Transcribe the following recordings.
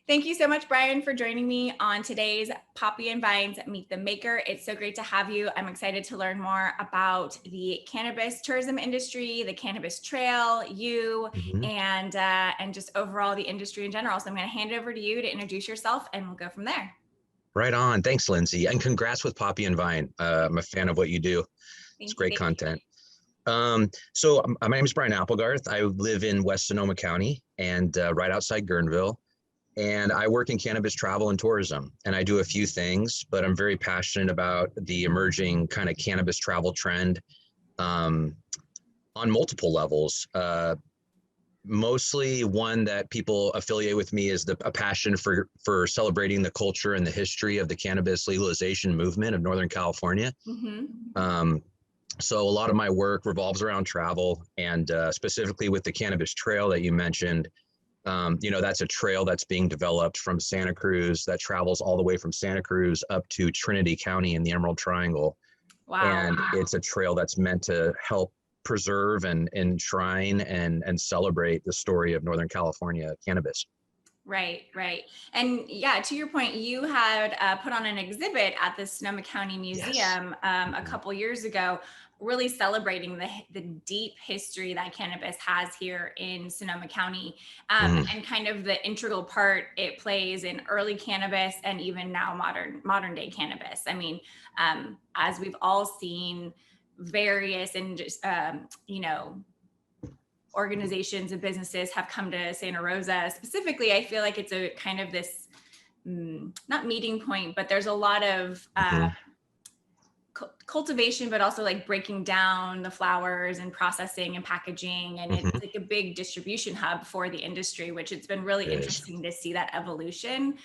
Thank you so much, Brian, for joining me on today's Poppy and Vines Meet the Maker. It's so great to have you. I'm excited to learn more about the cannabis tourism industry, the Cannabis Trail, you, Mhm. and just overall the industry in general. So I'm going to hand it over to you to introduce yourself, and we'll go from there. Right on. Thanks, Lindsay. And congrats with Poppy and Vine. I'm a fan of what you do. It's Thank you. great content. My name is Brian Applegarth. I live in West Sonoma County and right outside Guerneville. And I work in cannabis travel and tourism. And I do a few things, but I'm very passionate about the emerging kind of cannabis travel trend um, on multiple levels. Mostly one that people affiliate with me is a passion for celebrating the culture and the history of the cannabis legalization movement of Northern California. Mm-hmm. Um, so a lot of my work revolves around travel and specifically with the Cannabis Trail that you mentioned. That's a trail that's being developed from Santa Cruz that travels all the way from Santa Cruz up to Trinity County in the Emerald Triangle. Wow. And it's a trail that's meant to help preserve and enshrine and celebrate the story of Northern California cannabis. Right, right. And yeah, to your point, you had put on an exhibit at the Sonoma County Yes. Museum a couple years ago, really celebrating the deep history that cannabis has here in Sonoma County, Mm. and kind of the integral part it plays in early cannabis and even now modern day cannabis. I mean, as we've all seen, various and just organizations and businesses have come to Santa Rosa. Specifically, I feel like it's a kind of this not meeting point, but there's a lot of Mm-hmm. cultivation, but also like breaking down the flowers and processing and packaging. And Mm-hmm. it's like a big distribution hub for the industry, which it's been really It is. interesting to see that evolution.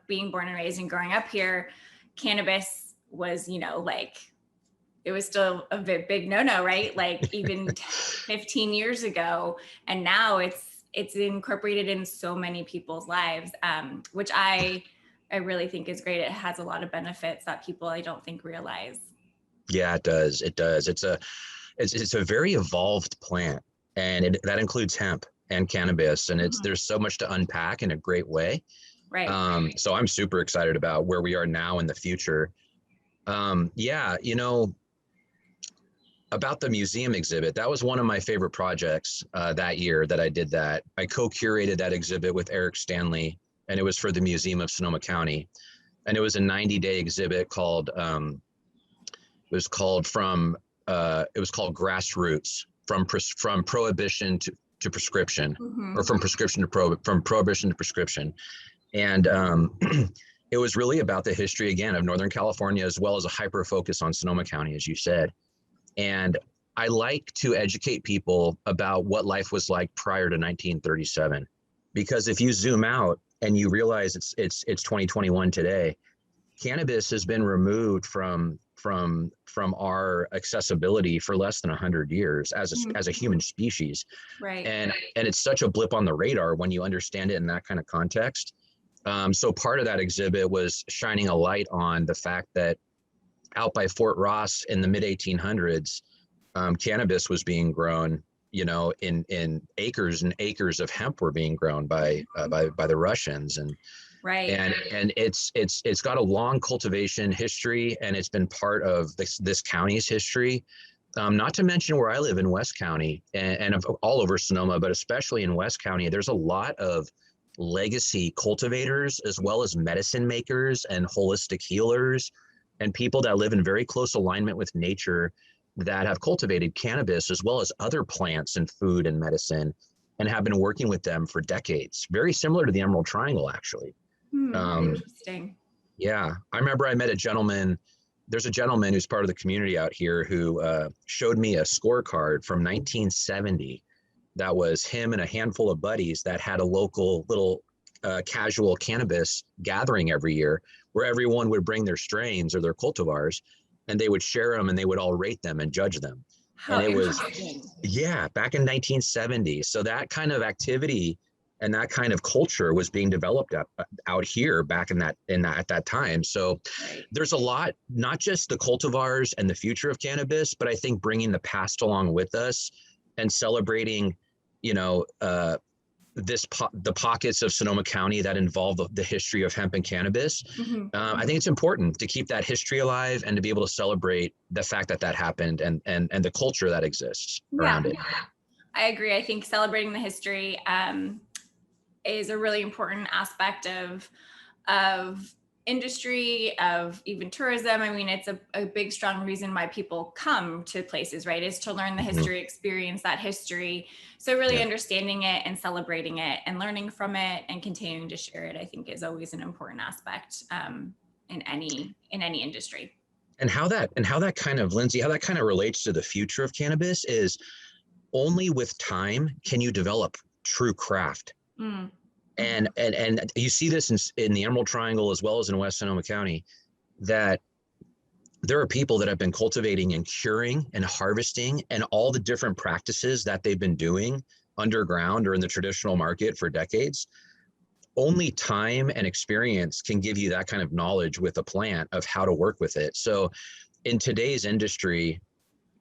Being born and raised and growing up here, cannabis was, like, it was still a big no-no, right? Like even 15 years ago, and now it's incorporated in so many people's lives, which I really think is great. It has a lot of benefits that people I don't think realize. Yeah, it does. It does. It's a very evolved plant, and that includes hemp and cannabis, and Mhm. there's so much to unpack in a great way. Right. So I'm super excited about where we are now in the future. Yeah, about the museum exhibit, that was one of my favorite projects that year that I did that. I co-curated that exhibit with Eric Stanley, and it was for the Museum of Sonoma County, and it was a 90-day exhibit called it was called Grassroots from prohibition to prescription, or Mm-hmm. from prohibition to prescription. And it was really about the history again of Northern California, as well as a hyper focus on Sonoma County, as you said. And I like to educate people about what life was like prior to 1937, because if you zoom out and you realize it's 2021 today, cannabis has been removed from our accessibility for less than 100 years as a human species. Right. And it's such a blip on the radar when you understand it in that kind of context. So part of that exhibit was shining a light on the fact that out by Fort Ross in the mid 1800s, cannabis was being grown. In acres and acres of hemp were being grown by the Russians, and Right. it's got a long cultivation history, and it's been part of this county's history. Not to mention where I live in West County and all over Sonoma, but especially in West County, there's a lot of legacy cultivators as well as medicine makers and holistic healers and people that live in very close alignment with nature that have cultivated cannabis as well as other plants and food and medicine and have been working with them for decades. Very similar to the Emerald Triangle, actually. Um, Interesting. yeah, I remember I met a gentleman. There's a gentleman who's part of the community out here who showed me a scorecard from 1970 that was him and a handful of buddies that had a local little casual cannabis gathering every year where everyone would bring their strains or their cultivars and they would share them and they would all rate them and judge them. How And it was, interesting. yeah, back in 1970. So that kind of activity and that kind of culture was being developed out here back at that time. So Right. there's a lot, not just the cultivars and the future of cannabis, but I think bringing the past along with us and celebrating, you know, the pockets of Sonoma County that involve the history of hemp and cannabis. Mm-hmm. I think it's important to keep that history alive and to be able to celebrate the fact that that happened and the culture that exists around it. I agree. I think celebrating the history is a really important aspect of industry, of even tourism. I mean, it's a big, strong reason why people come to places, right? Is to learn the history, experience that history. So really understanding it and celebrating it and learning from it and continuing to share it, I think is always an important aspect in any industry. And how that kind of, Lindsay, how that kind of relates to the future of cannabis is only with time can you develop true craft. And you see this in the Emerald Triangle as well as in West Sonoma County, that there are people that have been cultivating and curing and harvesting and all the different practices that they've been doing underground or in the traditional market for decades. Only time and experience can give you that kind of knowledge with a plant of how to work with it. So in today's industry,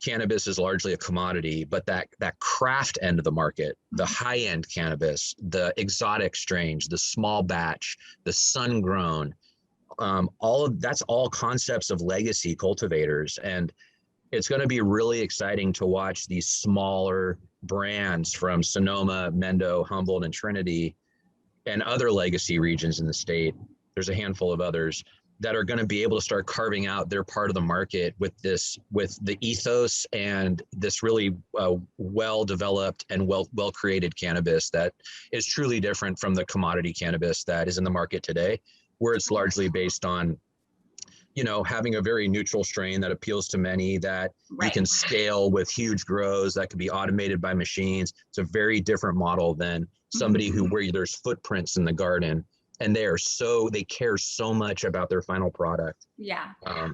cannabis is largely a commodity, but that craft end of the market, the high-end cannabis, the exotic strains, the small batch, the sun-grown, that's all concepts of legacy cultivators. And it's going to be really exciting to watch these smaller brands from Sonoma, Mendo, Humboldt, and Trinity, and other legacy regions in the state. There's a handful of others that are going to be able to start carving out their part of the market with the ethos and this really well-developed and well-created cannabis that is truly different from the commodity cannabis that is in the market today, where it's largely based on, having a very neutral strain that appeals to many, that you can scale with huge grows that can be automated by machines. It's a very different model than somebody where there's footprints in the garden. And they care so much about their final product. Yeah. Yeah,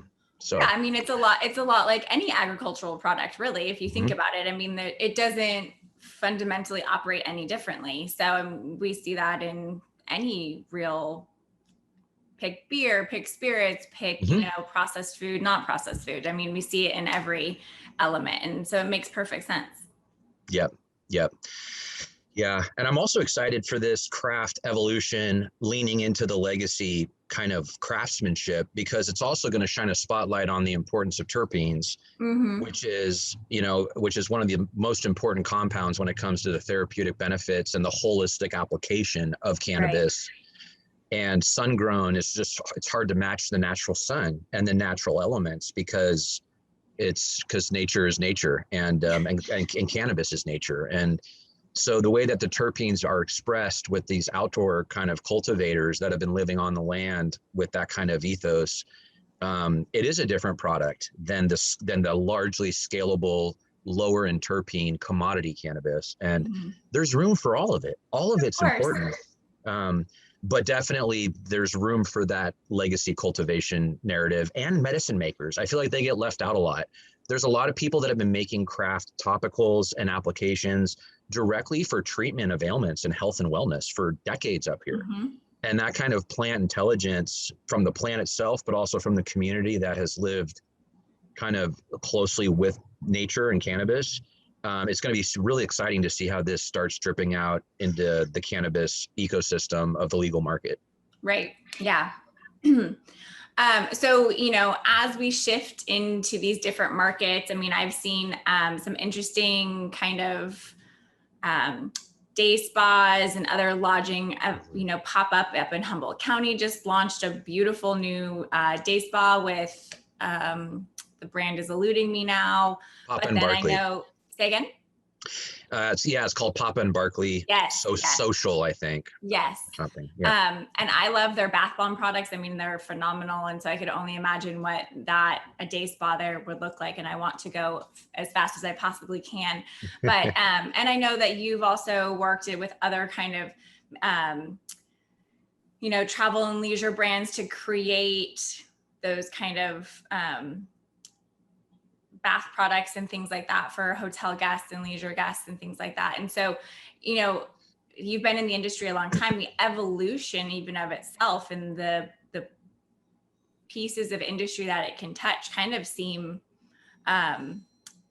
I mean, it's a lot like any agricultural product, really, if you think about it. I mean, it doesn't fundamentally operate any differently. So we see that in any real, pick beer, pick spirits, pick, processed food, not processed food. I mean, we see it in every element. And so it makes perfect sense. Yep. Yeah. And I'm also excited for this craft evolution leaning into the legacy kind of craftsmanship, because it's also going to shine a spotlight on the importance of terpenes, which is one of the most important compounds when it comes to the therapeutic benefits and the holistic application of cannabis. And sun-grown it's hard to match the natural sun and the natural elements because nature is nature and cannabis is nature. And so the way that the terpenes are expressed with these outdoor kind of cultivators that have been living on the land with that kind of ethos, it is a different product than the largely scalable, lower in terpene commodity cannabis. And there's room for all of it. All of it's important. But definitely there's room for that legacy cultivation narrative and medicine makers. I feel like they get left out a lot. There's a lot of people that have been making craft topicals and applications directly for treatment of ailments and health and wellness for decades up here. And that kind of plant intelligence from the plant itself, but also from the community that has lived kind of closely with nature and cannabis. It's going to be really exciting to see how this starts dripping out into the cannabis ecosystem of the legal market. Right. Yeah. So, as we shift into these different markets, I mean, I've seen some interesting kind of day spas and other lodging, pop up in Humboldt County. Just launched a beautiful new day spa with the brand is eluding me now. Papa and Barkley. Say again? It's called Papa and Barkley. Yes. Social, I think. Yes. Something. Yeah. And I love their bath bomb products. I mean, they're phenomenal. And so I could only imagine what a day spa there would look like. And I want to go as fast as I possibly can. But, and I know that you've also worked with other kind of, travel and leisure brands to create those kind of, bath products and things like that for hotel guests and leisure guests and things like that. And so, you've been in the industry a long time, the evolution even of itself and the pieces of industry that it can touch kind of seem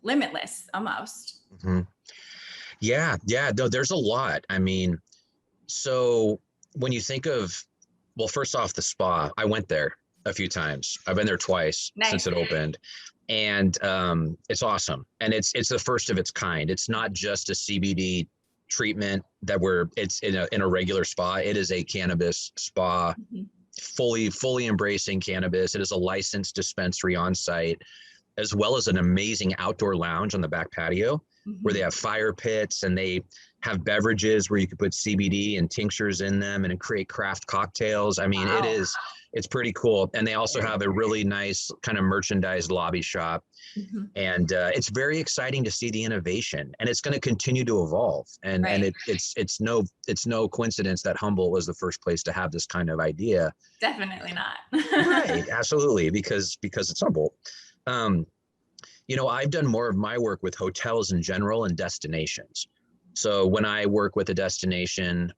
limitless almost. Yeah. No, there's a lot. I mean, So when you think of, well, first off, the spa, I went there a few times. I've been there twice since it opened, and it's awesome. And it's the first of its kind. It's not just a CBD treatment it's in a regular spa. It is a cannabis spa, fully embracing cannabis. It is a licensed dispensary on site, as well as an amazing outdoor lounge on the back patio where they have fire pits, and they have beverages where you could put CBD and tinctures in them and create craft cocktails. I mean, it's pretty cool. And they also have a really nice kind of merchandise lobby shop. And it's very exciting to see the innovation, and it's going to continue to evolve. And it's no coincidence that Humboldt was the first place to have this kind of idea. Definitely not. Right, absolutely, because it's Humboldt. I've done more of my work with hotels in general and destinations. So when I work with a destination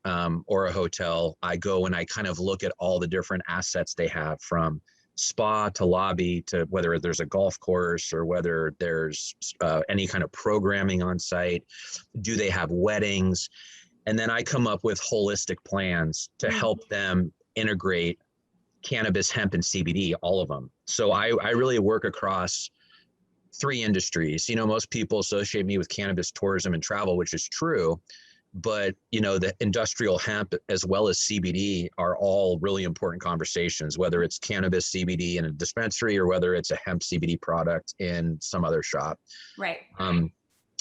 or a hotel, I go and I kind of look at all the different assets they have, from spa to lobby to whether there's a golf course or whether there's any kind of programming on site. Do they have weddings? And then I come up with holistic plans to help them integrate cannabis, hemp, and CBD, all of them. So I really work across 3 industries. Most people associate me with cannabis, tourism, and travel, which is true. But, the industrial hemp as well as CBD are all really important conversations, whether it's cannabis CBD in a dispensary or whether it's a hemp CBD product in some other shop. Right. And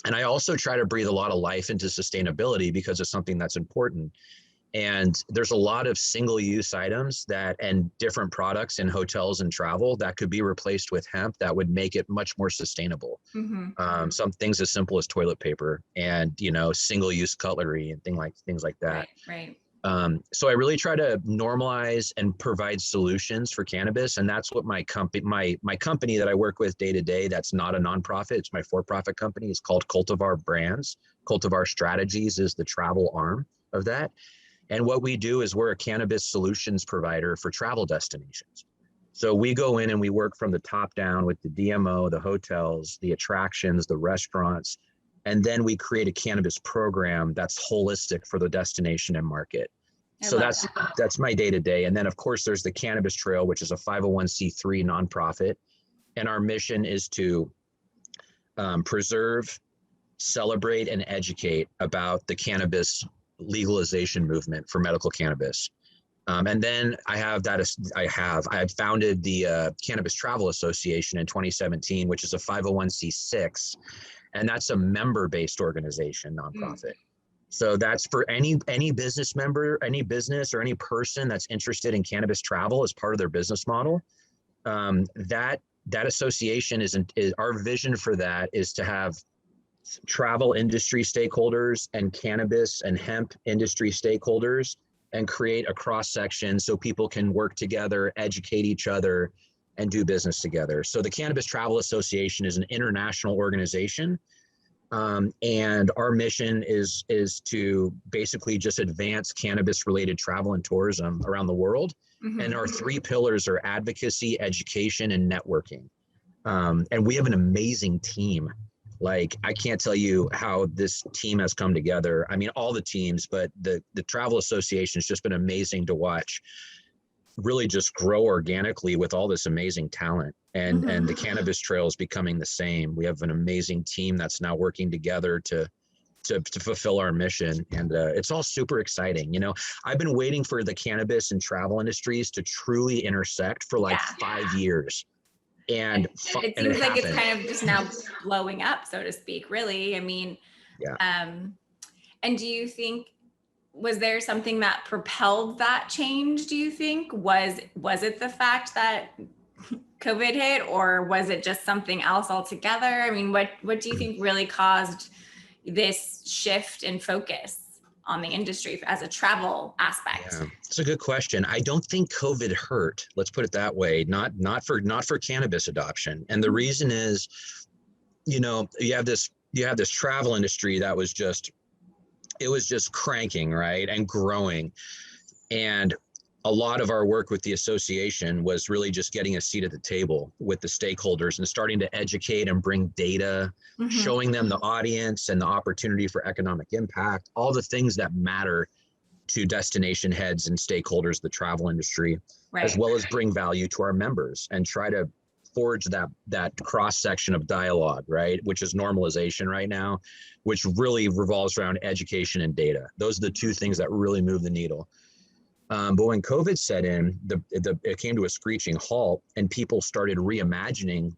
I also try to breathe a lot of life into sustainability because it's something that's important. And there's a lot of single-use items and different products in hotels and travel that could be replaced with hemp that would make it much more sustainable. Some things as simple as toilet paper and, single-use cutlery and things like that. Right. So I really try to normalize and provide solutions for cannabis. And that's what my company that I work with day to day, that's not a nonprofit, it's my for-profit company. It's called Cultivar Brands. Cultivar Strategies is the travel arm of that. And what we do is we're a cannabis solutions provider for travel destinations. So we go in and we work from the top down with the DMO, the hotels, the attractions, the restaurants, and then we create a cannabis program that's holistic for the destination and market. So that's my day to day. And then of course there's the Cannabis Trail, which is a 501c3 nonprofit. And our mission is to preserve, celebrate, and educate about the cannabis legalization movement for medical cannabis. And then I had founded the Cannabis Travel Association in 2017, which is a 501c6, and that's a member-based organization, nonprofit. So that's for any business member, any business or any person that's interested in cannabis travel as part of their business model. That association is our vision for that is to have travel industry stakeholders and cannabis and hemp industry stakeholders and create a cross section so people can work together, educate each other, and do business together. So the Cannabis Travel Association is an international organization. And our mission is to basically just advance cannabis related travel and tourism around the world. And our 3 pillars are advocacy, education, and networking. And we have an amazing team. Like, I can't tell you how this team has come together. I mean, all the teams, but the Travel Association has just been amazing to watch really just grow organically with all this amazing talent. And the Cannabis Trail is becoming the same. We have an amazing team that's now working together to fulfill our mission. And it's all super exciting. I've been waiting for the cannabis and travel industries to truly intersect for 5 years. And it seems like it's kind of just now blowing up, so to speak, really. I mean, and do you think, was there something that propelled that change, do you think? Was it the fact that COVID hit, or was it just something else altogether? I mean, what do you think really caused this shift in focus on the industry as a travel aspect? Yeah, it's a good question. I don't think COVID hurt. Let's put it that way. Not for cannabis adoption. And the reason is, you have this travel industry that was just cranking, right, and growing. And a lot of our work with the association was really just getting a seat at the table with the stakeholders and starting to educate and bring data, showing them the audience and the opportunity for economic impact, all the things that matter to destination heads and stakeholders of the travel industry, Right. as well as bring value to our members and try to forge that cross section of dialogue, right? Which is normalization right now, which really revolves around education and data. Those are the two things that really move the needle. But when COVID set in, it came to a screeching halt, and people started reimagining,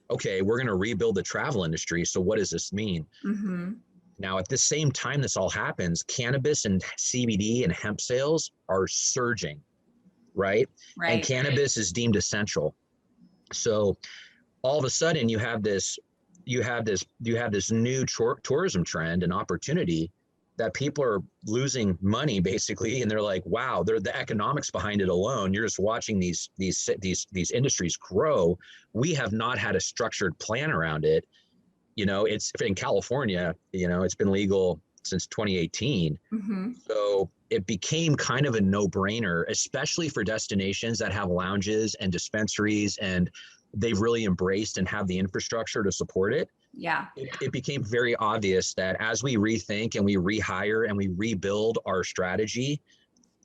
okay, we're going to rebuild the travel industry. So what does this mean? Mm-hmm. Now, at the same time this all happens, cannabis and CBD and hemp sales are surging, right? And cannabis is deemed essential. So all of a sudden you have this new tourism trend and opportunity that people are losing money basically, and they're like, wow, the economics behind it alone. You're just watching these industries grow. We have not had a structured plan around it. It's in California, it's been legal since 2018. Mm-hmm. So it became kind of a no-brainer, especially for destinations that have lounges and dispensaries, and they've really embraced and have the infrastructure to support it. Yeah. It became very obvious that as we rethink and we rehire and we rebuild our strategy,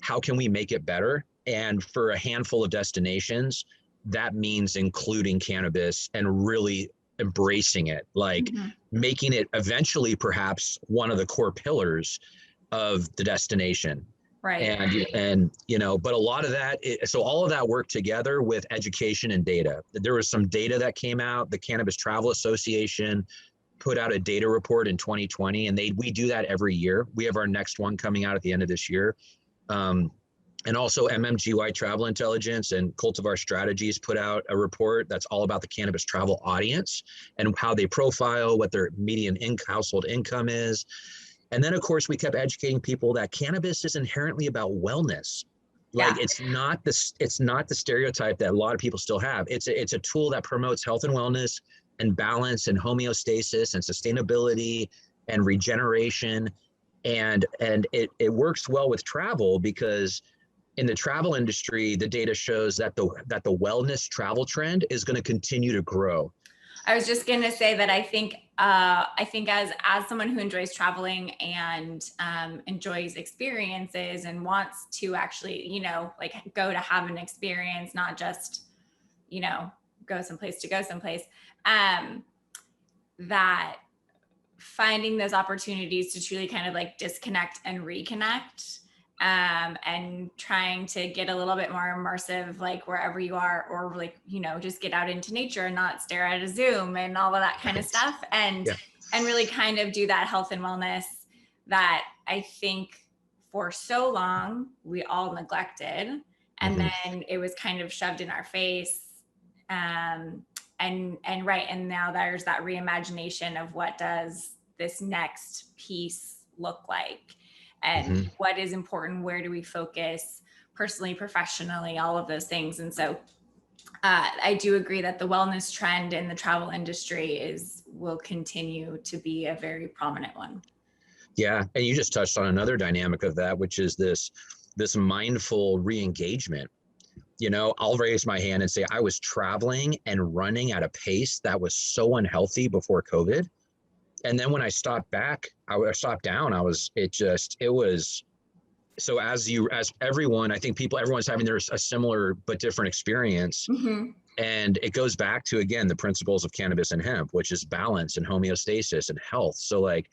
how can we make it better? And for a handful of destinations, that means including cannabis and really embracing it, like mm-hmm. making it eventually perhaps one of the core pillars of the destination. Right. And but a lot of that, so all of that worked together with education and data. There was some data that came out. The Cannabis Travel Association put out a data report in 2020, and we do that every year. We have our next one coming out at the end of this year. And also MMGY Travel Intelligence and Cultivar Strategies put out a report that's all about the cannabis travel audience and how they profile, what their median household income is. And then, of course, we kept educating people that cannabis is inherently about wellness. Like, it's not the stereotype that a lot of people still have. It's a tool that promotes health and wellness and balance and homeostasis and sustainability and regeneration. And it works well with travel, because in the travel industry, the data shows that the wellness travel trend is going to continue to grow. I was just going to say that I think as someone who enjoys traveling and enjoys experiences and wants to actually, like go to have an experience, not just, go someplace to go someplace, that finding those opportunities to truly kind of like disconnect and reconnect, and trying to get a little bit more immersive, like wherever you are, or like, just get out into nature and not stare at a Zoom and all of that kind of stuff. And really kind of do that health and wellness that I think for so long we all neglected. And then it was kind of shoved in our face. And now there's that reimagination of what does this next piece look like? And what is important? Where do we focus personally, professionally, all of those things. And so I do agree that the wellness trend in the travel industry will continue to be a very prominent one. Yeah. And you just touched on another dynamic of that, which is this mindful re-engagement. I'll raise my hand and say I was traveling and running at a pace that was so unhealthy before COVID. And then when I stopped down, so as everyone, I think everyone's having a similar but different experience. And it goes back to, again, the principles of cannabis and hemp, which is balance and homeostasis and health. So like,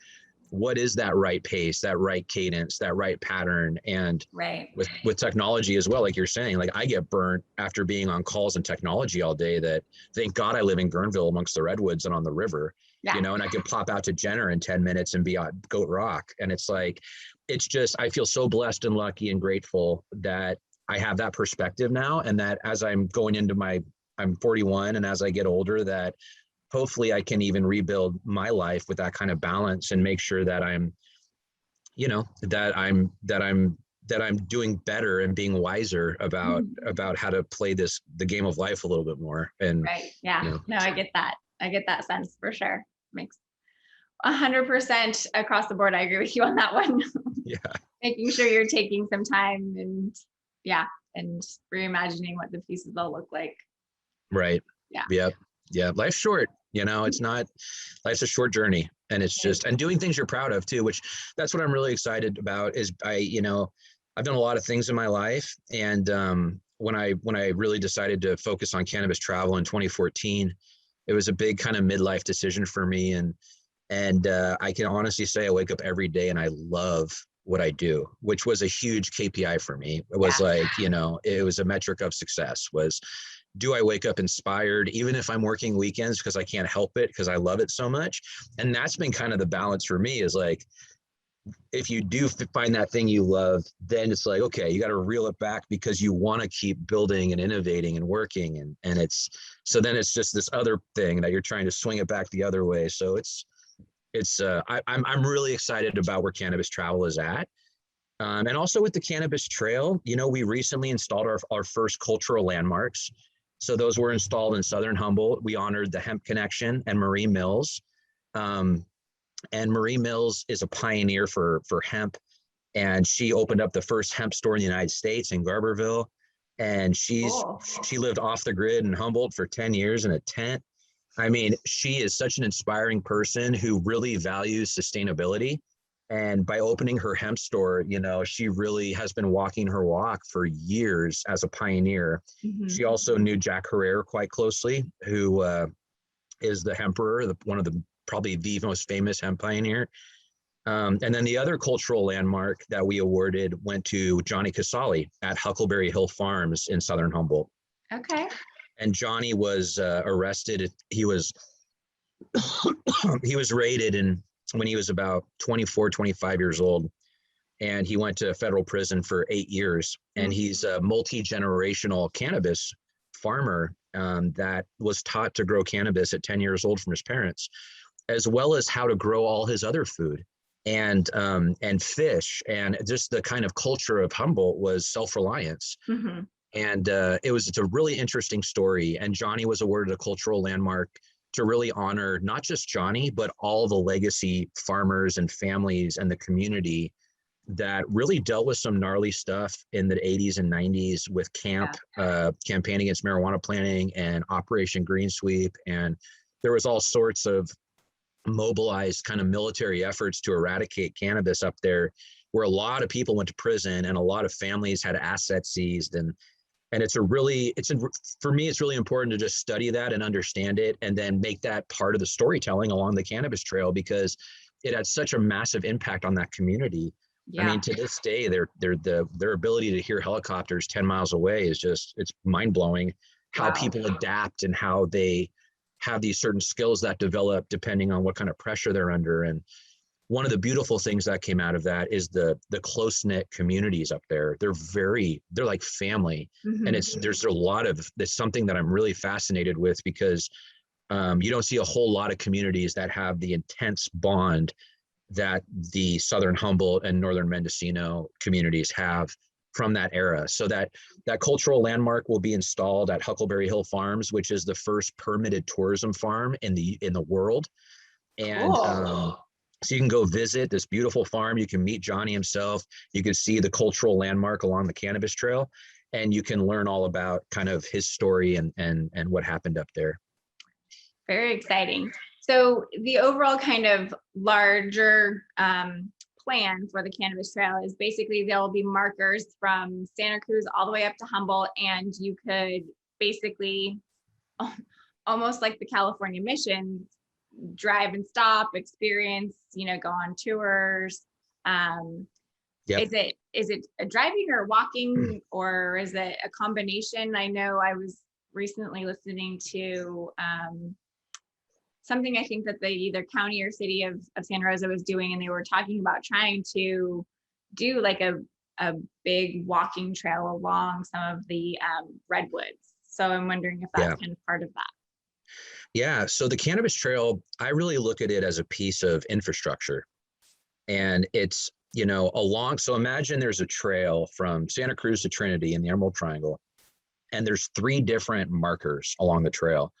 what is that right pace, that right cadence, that right pattern? And with technology as well, like you're saying, like I get burnt after being on calls and technology all day, that thank God I live in Guerneville amongst the redwoods and on the river, and I can pop out to Jenner in 10 minutes and be on Goat Rock. And it's like, I feel so blessed and lucky and grateful that I have that perspective now. And that as I'm going into I'm 41, and as I get older, that hopefully I can even rebuild my life with that kind of balance and make sure that I'm doing better and being wiser about how to play the game of life a little bit more. And no, I get that. I get that sense for sure. Makes 100% across the board. I agree with you on that one. Making sure you're taking some time and reimagining what the pieces will look like. Right. Yeah. Life's short, life's a short journey, and it's just, and doing things you're proud of too, which that's what I'm really excited about is I've done a lot of things in my life. And when I really decided to focus on cannabis travel in 2014, it was a big kind of midlife decision for me. And I can honestly say I wake up every day and I love what I do, which was a huge KPI for me. It was like, you know, it was a metric of success was, do I wake up inspired, even if I'm working weekends because I can't help it because I love it so much. And that's been kind of the balance for me is like, if you do find that thing you love, then it's like, okay, you got to reel it back because you want to keep building and innovating and working. And it's, so then it's just this other thing that you're trying to swing it back the other way. So I'm really excited about where cannabis travel is at. And also with the Cannabis Trail, you know, we recently installed our first cultural landmarks. So those were installed in Southern Humboldt. We honored the Hemp Connection and Marie Mills. And Marie Mills is a pioneer for hemp. And she opened up the first hemp store in the United States in Garberville. And she lived off the grid in Humboldt for 10 years in a tent. I mean, she is such an inspiring person who really values sustainability. And by opening her hemp store, you know, she really has been walking her walk for years as a pioneer. Mm-hmm. She also knew Jack Herrera quite closely, who is the hemperer, one of the probably the most famous hemp pioneer. And then the other cultural landmark that we awarded went to Johnny Casalli at Huckleberry Hill Farms in Southern Humboldt. Okay. And Johnny was arrested. He was he was raided when he was about 24, 25 years old. And he went to federal prison for 8 years. And he's a multi-generational cannabis farmer that was taught to grow cannabis at 10 years old from his parents, as well as how to grow all his other food and fish. And just the kind of culture of Humboldt was self-reliance. Mm-hmm. And it's a really interesting story. And Johnny was awarded a cultural landmark to really honor not just Johnny, but all the legacy farmers and families and the community that really dealt with some gnarly stuff in the 80s and 90s with campaign against marijuana planting and Operation Green Sweep. And there was all sorts of mobilized kind of military efforts to eradicate cannabis up there, where a lot of people went to prison and a lot of families had assets seized. And for me, it's really important to just study that and understand it and then make that part of the storytelling along the Cannabis Trail, because it had such a massive impact on that community. Yeah. I mean, to this day, their ability to hear helicopters 10 miles away is it's mind blowing how people adapt and how they have these certain skills that develop depending on what kind of pressure they're under. And one of the beautiful things that came out of that is the close-knit communities up there. They're like family. Mm-hmm. And there's something that I'm really fascinated with, because you don't see a whole lot of communities that have the intense bond that the Southern Humboldt and Northern Mendocino communities have from that era. So that cultural landmark will be installed at Huckleberry Hill Farms, which is the first permitted tourism farm in the world. And cool. So you can go visit this beautiful farm. You can meet Johnny himself. You can see the cultural landmark along the Cannabis Trail, and you can learn all about kind of his story and what happened up there. Very exciting. So the overall kind of larger plan for the Cannabis Trail is basically there will be markers from Santa Cruz all the way up to Humboldt, and you could basically almost like the California Mission, drive and stop, experience, go on tours. Yep. Is it a driving or walking, or is it a combination? I know I was recently listening to something I think that the either county or city of Santa Rosa was doing, and they were talking about trying to do like a big walking trail along some of the redwoods. So I'm wondering if that's kind of part of that. Yeah, so the Cannabis Trail, I really look at it as a piece of infrastructure. And it's, so imagine there's a trail from Santa Cruz to Trinity in the Emerald Triangle, and there's 3 different markers along the trail.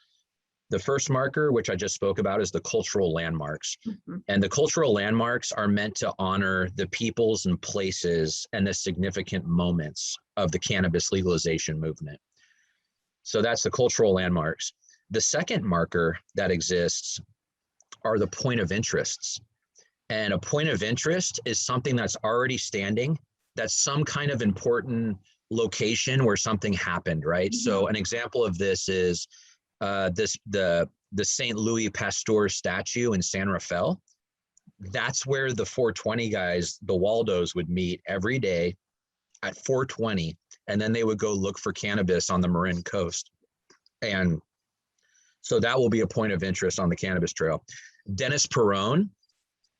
The first marker, which I just spoke about, is the cultural landmarks. Mm-hmm. And the cultural landmarks are meant to honor the peoples and places and the significant moments of the cannabis legalization movement. So that's the cultural landmarks. The second marker that exists are the point of interests. And a point of interest is something that's already standing that's some kind of important location where something happened, right? Mm-hmm. So an example of this is the St. Louis Pasteur statue in San Rafael. That's where the 420 guys, the Waldos, would meet every day at 420, and then they would go look for cannabis on the Marin Coast. And so that will be a point of interest on the Cannabis Trail. Dennis Perrone,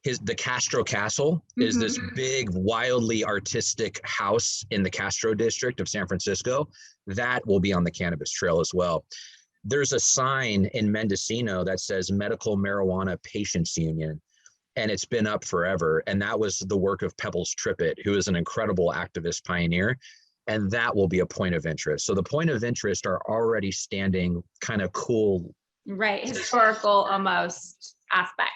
the Castro Castle is this big, wildly artistic house in the Castro district of San Francisco. That will be on the Cannabis Trail as well. There's a sign in Mendocino that says Medical Marijuana Patients Union, and it's been up forever. And that was the work of Pebbles Trippett, who is an incredible activist pioneer. And that will be a point of interest. So the point of interest are already standing kind of cool. Right, historical almost aspect.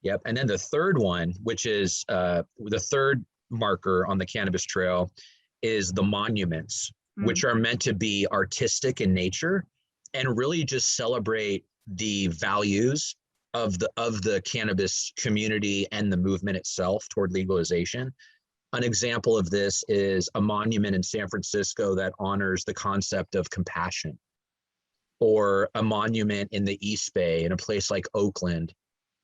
Yep. And then the third one, which is the third marker on the Cannabis Trail, is the monuments, which are meant to be artistic in nature and really just celebrate the values of the cannabis community and the movement itself toward legalization. An example of this is a monument in San Francisco that honors the concept of compassion, or a monument in the East Bay in a place like Oakland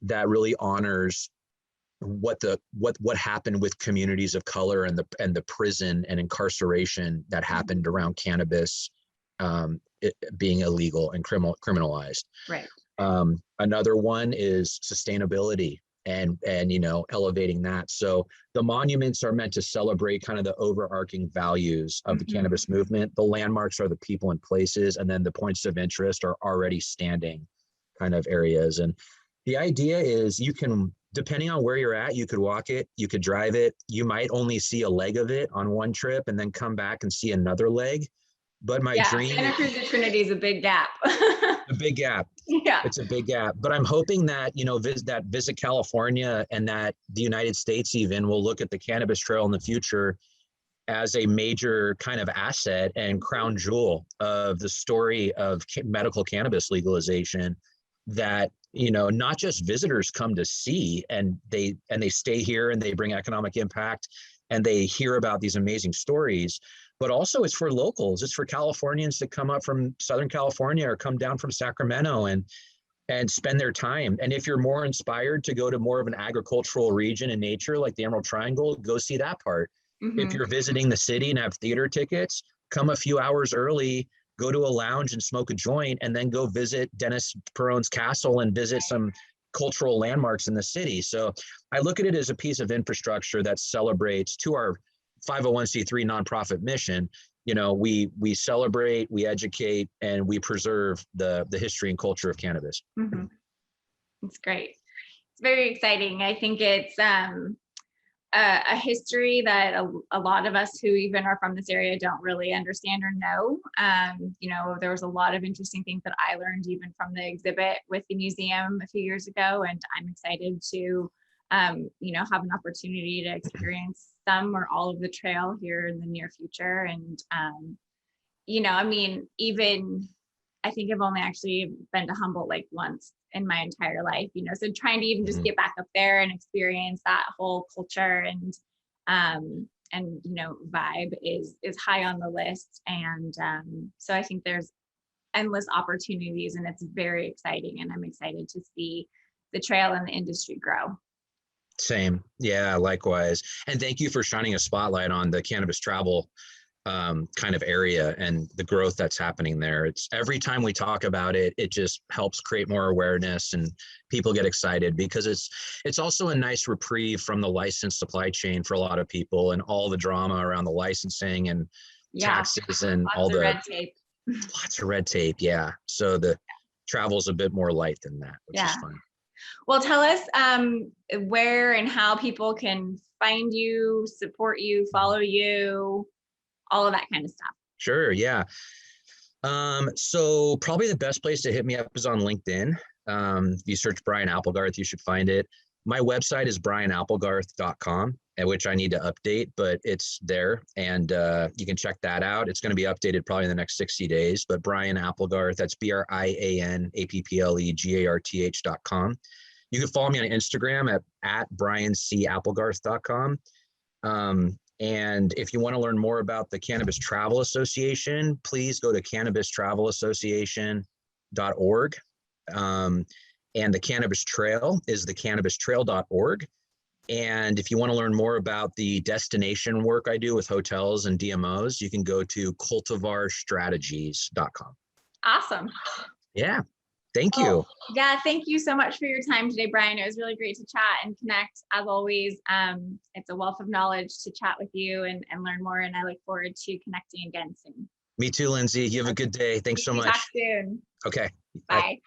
that really honors what happened with communities of color and the prison and incarceration that happened around cannabis being illegal and criminalized. Right. Another one is sustainability and elevating that. So the monuments are meant to celebrate kind of the overarching values of the cannabis movement. The landmarks are the people and places, and then the points of interest are already standing kind of areas. And the idea is you can, depending on where you're at, you could walk it, you could drive it. You might only see a leg of it on one trip and then come back and see another leg. But my dream— Santa Cruz to Trinity is a big gap. A big gap. Yeah. It's a big gap. But I'm hoping that, Visit California and that the United States even will look at the Cannabis Trail in the future as a major kind of asset and crown jewel of the story of medical cannabis legalization, that not just visitors come to see and they stay here and they bring economic impact and they hear about these amazing stories, but also it's for locals. It's for Californians to come up from Southern California or come down from Sacramento and spend their time. And if you're more inspired to go to more of an agricultural region in nature, like the Emerald Triangle, go see that part. If you're visiting the city and have theater tickets, come a few hours early, go to a lounge and smoke a joint, and then go visit Dennis Perrone's castle and visit some cultural landmarks in the city. So I look at it as a piece of infrastructure that celebrates, to our 501c3 nonprofit mission, we celebrate, we educate, and we preserve the history and culture of cannabis. It's great. It's very exciting. I think it's a history that a lot of us who even are from this area don't really understand or know. There was a lot of interesting things that I learned even from the exhibit with the museum a few years ago, and I'm excited to have an opportunity to experience some or all of the trail here in the near future. And even I think I've only actually been to Humboldt like once in my entire life, so trying to even just get back up there and experience that whole culture and vibe is high on the list. And so I think there's endless opportunities, and it's very exciting, and I'm excited to see the trail and the industry grow. Same. Yeah, likewise. And thank you for shining a spotlight on the cannabis travel kind of area and the growth that's happening there. It's every time we talk about it, it just helps create more awareness and people get excited, because it's also a nice reprieve from the license supply chain for a lot of people and all the drama around the licensing and taxes and all the red tape. Lots of red tape. Yeah. So the travel's a bit more light than that, which is fun. Well, tell us where and how people can find you, support you, follow you, all of that kind of stuff. Sure. Yeah. So probably the best place to hit me up is on LinkedIn. If you search Brian Applegarth, you should find it. My website is brianapplegarth.com, which I need to update, but it's there, and you can check that out. It's going to be updated probably in the next 60 days, but Brian Applegarth, that's BrianApplegarth.com. You can follow me on Instagram at briancApplegarth.com. And if you want to learn more about the Cannabis Travel Association, please go to cannabistravelassociation.org. And the Cannabis Trail is the cannabistrail.org. And if you want to learn more about the destination work I do with hotels and DMOs, you can go to cultivarstrategies.com. Awesome. Yeah. Thank you. Yeah, thank you so much for your time today, Brian. It was really great to chat and connect. As always, it's a wealth of knowledge to chat with you and learn more. And I look forward to connecting again soon. Me too, Lindsay. You have a good day. Thanks so much. Talk soon. Okay. Bye.